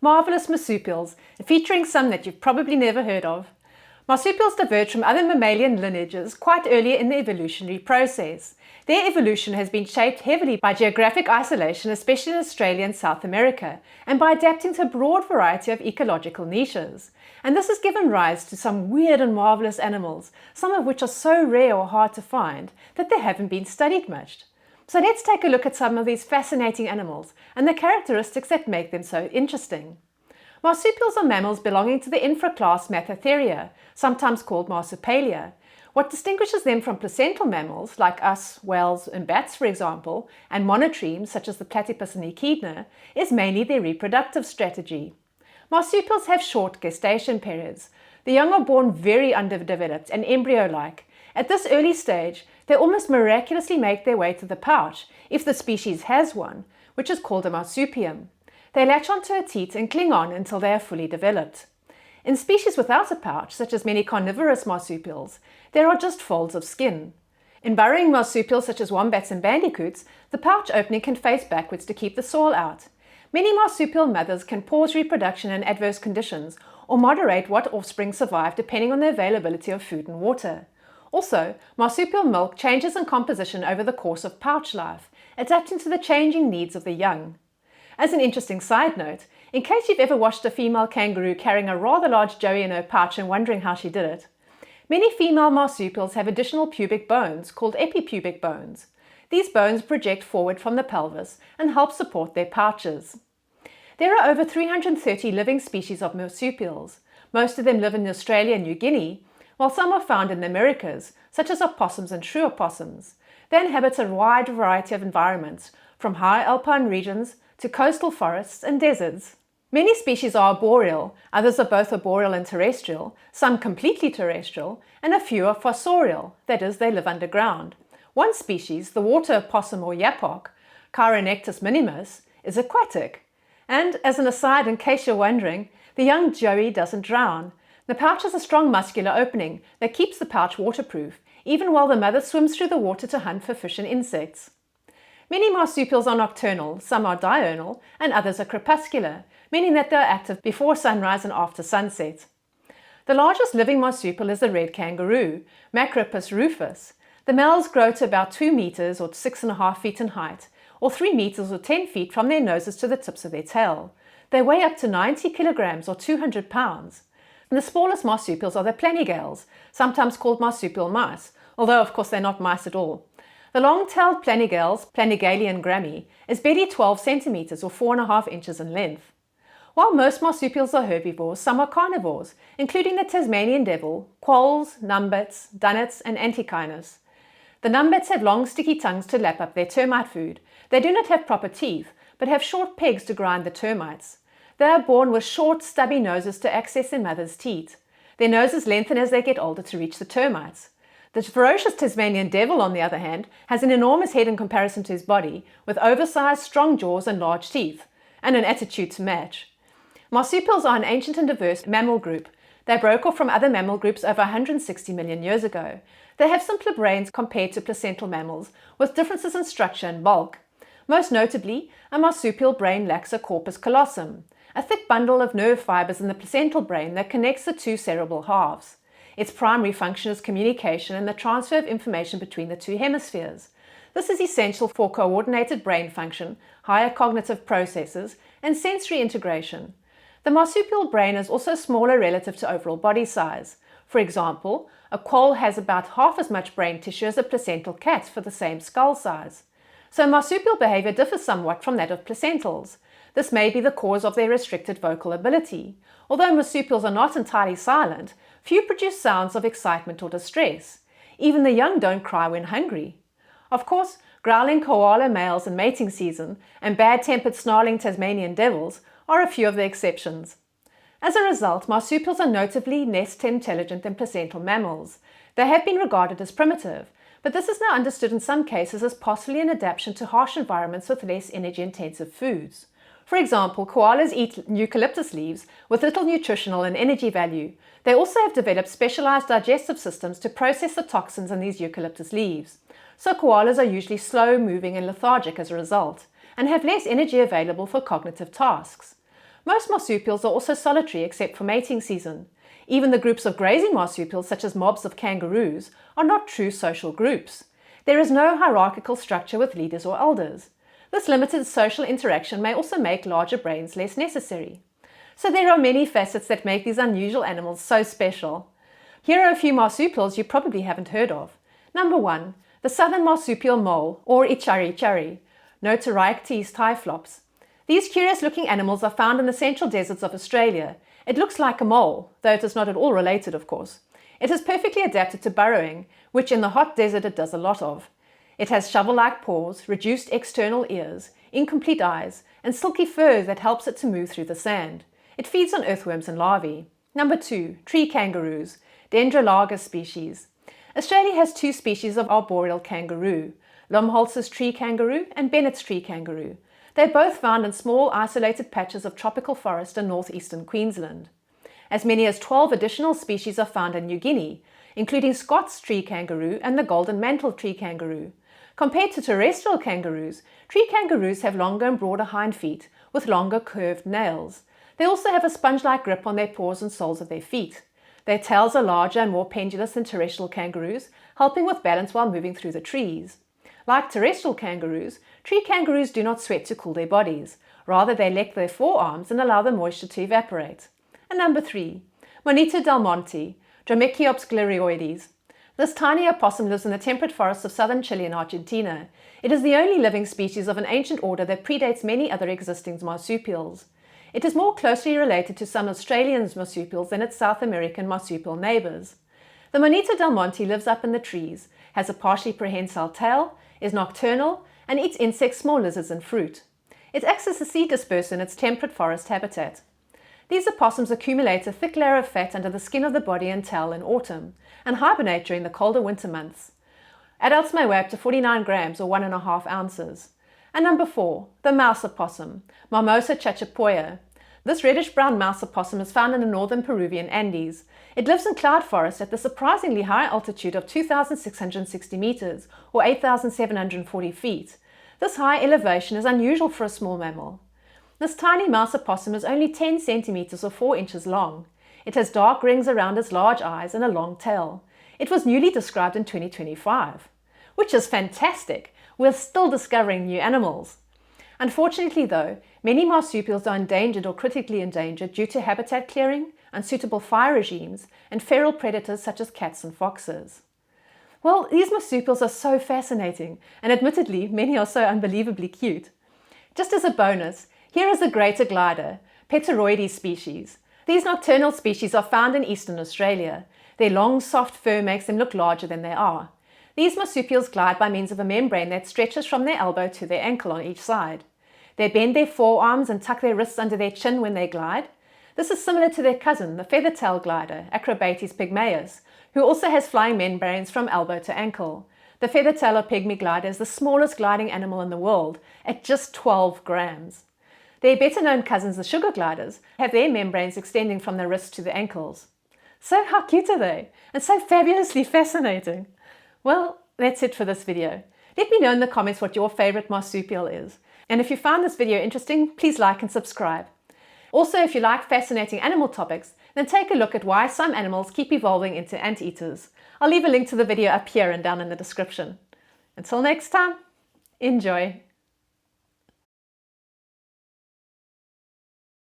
Marvellous marsupials, featuring some that you've probably never heard of. Marsupials diverged from other mammalian lineages quite early in the evolutionary process. Their evolution has been shaped heavily by geographic isolation, especially in Australia and South America, and by adapting to a broad variety of ecological niches. And this has given rise to some weird and marvellous animals, some of which are so rare or hard to find that they haven't been studied much. So let's take a look at some of these fascinating animals and the characteristics that make them so interesting. Marsupials are mammals belonging to the infraclass Mathetheria, sometimes called Marsupalia. What distinguishes them from placental mammals, like us, whales and bats for example, and monotremes such as the platypus and echidna, is mainly their reproductive strategy. Marsupials have short gestation periods. The young are born very underdeveloped and embryo-like. At this early stage, they almost miraculously make their way to the pouch, if the species has one, which is called a marsupium. They latch onto a teat and cling on until they are fully developed. In species without a pouch, such as many carnivorous marsupials, there are just folds of skin. In burrowing marsupials such as wombats and bandicoots, the pouch opening can face backwards to keep the soil out. Many marsupial mothers can pause reproduction in adverse conditions or moderate what offspring survive depending on the availability of food and water. Also, marsupial milk changes in composition over the course of pouch life, adapting to the changing needs of the young. As an interesting side note, in case you've ever watched a female kangaroo carrying a rather large joey in her pouch and wondering how she did it, many female marsupials have additional pubic bones called epipubic bones. These bones project forward from the pelvis and help support their pouches. There are over 330 living species of marsupials. Most of them live in Australia and New Guinea, while some are found in the Americas, such as opossums and shrew opossums. They inhabit a wide variety of environments, from high alpine regions to coastal forests and deserts. Many species are arboreal, others are both arboreal and terrestrial, some completely terrestrial, and a few are fossorial, that is, they live underground. One species, the water opossum or yapok, Chironectus minimus, is aquatic. And as an aside, in case you're wondering, the young joey doesn't drown. The pouch has a strong muscular opening that keeps the pouch waterproof, even while the mother swims through the water to hunt for fish and insects. Many marsupials are nocturnal, some are diurnal, and others are crepuscular, meaning that they are active before sunrise and after sunset. The largest living marsupial is the red kangaroo, Macropus rufus. The males grow to about 2 meters or 6.5 feet in height, or 3 meters or 10 feet from their noses to the tips of their tail. They weigh up to 90 kilograms or 200 pounds. And the smallest marsupials are the planigales, sometimes called marsupial mice, although of course they're not mice at all. The long-tailed planigales, Planigalian grammy, is barely 12 centimeters or 4.5 inches in length. While most marsupials are herbivores, some are carnivores, including the Tasmanian devil, quolls, numbats, dunnarts and antechinus. The numbats have long sticky tongues to lap up their termite food. They do not have proper teeth, but have short pegs to grind the termites. They are born with short, stubby noses to access their mother's teat. Their noses lengthen as they get older to reach the termites. The ferocious Tasmanian devil, on the other hand, has an enormous head in comparison to his body, with oversized, strong jaws and large teeth, and an attitude to match. Marsupials are an ancient and diverse mammal group. They broke off from other mammal groups over 160 million years ago. They have simpler brains compared to placental mammals, with differences in structure and bulk. Most notably, a marsupial brain lacks a corpus callosum, a thick bundle of nerve fibers in the placental brain that connects the two cerebral halves. Its primary function is communication and the transfer of information between the two hemispheres. This is essential for coordinated brain function, higher cognitive processes, and sensory integration. The marsupial brain is also smaller relative to overall body size. For example, a quoll has about half as much brain tissue as a placental cat for the same skull size. So marsupial behavior differs somewhat from that of placentals. This may be the cause of their restricted vocal ability. Although marsupials are not entirely silent, few produce sounds of excitement or distress. Even the young don't cry when hungry. Of course, growling koala males in mating season and bad-tempered snarling Tasmanian devils are a few of the exceptions. As a result, marsupials are notably less intelligent than placental mammals. They have been regarded as primitive, but this is now understood in some cases as possibly an adaptation to harsh environments with less energy-intensive foods. For example, koalas eat eucalyptus leaves with little nutritional and energy value. They also have developed specialized digestive systems to process the toxins in these eucalyptus leaves. So koalas are usually slow-moving and lethargic as a result, and have less energy available for cognitive tasks. Most marsupials are also solitary except for mating season. Even the groups of grazing marsupials, such as mobs of kangaroos, are not true social groups. There is no hierarchical structure with leaders or elders. This limited social interaction may also make larger brains less necessary. So there are many facets that make these unusual animals so special. Here are a few marsupials you probably haven't heard of. Number 1. The southern marsupial mole, or ichari-chari, Notoriactes typhlops. These curious-looking animals are found in the central deserts of Australia. It looks like a mole, though it is not at all related, of course. It is perfectly adapted to burrowing, which in the hot desert it does a lot of. It has shovel-like paws, reduced external ears, incomplete eyes, and silky fur that helps it to move through the sand. It feeds on earthworms and larvae. Number 2. Tree kangaroos, Dendrolagus species. Australia has 2 species of arboreal kangaroo, Lumholtz's tree kangaroo and Bennett's tree kangaroo. They are both found in small isolated patches of tropical forest in northeastern Queensland. As many as 12 additional species are found in New Guinea, including Scott's tree kangaroo and the golden-mantled tree kangaroo. Compared to terrestrial kangaroos, tree kangaroos have longer and broader hind feet with longer curved nails. They also have a sponge-like grip on their paws and soles of their feet. Their tails are larger and more pendulous than terrestrial kangaroos, helping with balance while moving through the trees. Like terrestrial kangaroos, tree kangaroos do not sweat to cool their bodies. Rather, they lick their forearms and allow the moisture to evaporate. And number 3. Monito del Monte, Dromaeops glirioides. This tiny opossum lives in the temperate forests of southern Chile and Argentina. It is the only living species of an ancient order that predates many other existing marsupials. It is more closely related to some Australian marsupials than its South American marsupial neighbours. The Monito del Monte lives up in the trees, has a partially prehensile tail, is nocturnal, and eats insects, small lizards, and fruit. It acts as a seed disperser in its temperate forest habitat. These opossums accumulate a thick layer of fat under the skin of the body and tail in autumn, and hibernate during the colder winter months. Adults may weigh up to 49 grams or 1.5 ounces. And number 4, the mouse opossum, Marmosa chachapoya. This reddish-brown mouse opossum is found in the northern Peruvian Andes. It lives in cloud forest at the surprisingly high altitude of 2,660 meters, or 8,740 feet. This high elevation is unusual for a small mammal. This tiny mouse opossum is only 10 centimeters or 4 inches long. It has dark rings around its large eyes and a long tail. It was newly described in 2025. Which is fantastic! We're still discovering new animals. Unfortunately though, many marsupials are endangered or critically endangered due to habitat clearing, unsuitable fire regimes, and feral predators such as cats and foxes. Well, these marsupials are so fascinating, and admittedly, many are so unbelievably cute. Just as a bonus, here is a greater glider, Pteroides species. These nocturnal species are found in eastern Australia. Their long, soft fur makes them look larger than they are. These marsupials glide by means of a membrane that stretches from their elbow to their ankle on each side. They bend their forearms and tuck their wrists under their chin when they glide. This is similar to their cousin, the feather-tailed glider, Acrobates pygmaeus, who also has flying membranes from elbow to ankle. The feather-tail or pygmy glider is the smallest gliding animal in the world, at just 12 grams. Their better-known cousins, the sugar gliders, have their membranes extending from the wrists to the ankles. So how cute are they? And so fabulously fascinating. Well, that's it for this video. Let me know in the comments what your favorite marsupial is. And if you found this video interesting, please like and subscribe. Also, if you like fascinating animal topics, then take a look at why some animals keep evolving into anteaters. I'll leave a link to the video up here and down in the description. Until next time, enjoy!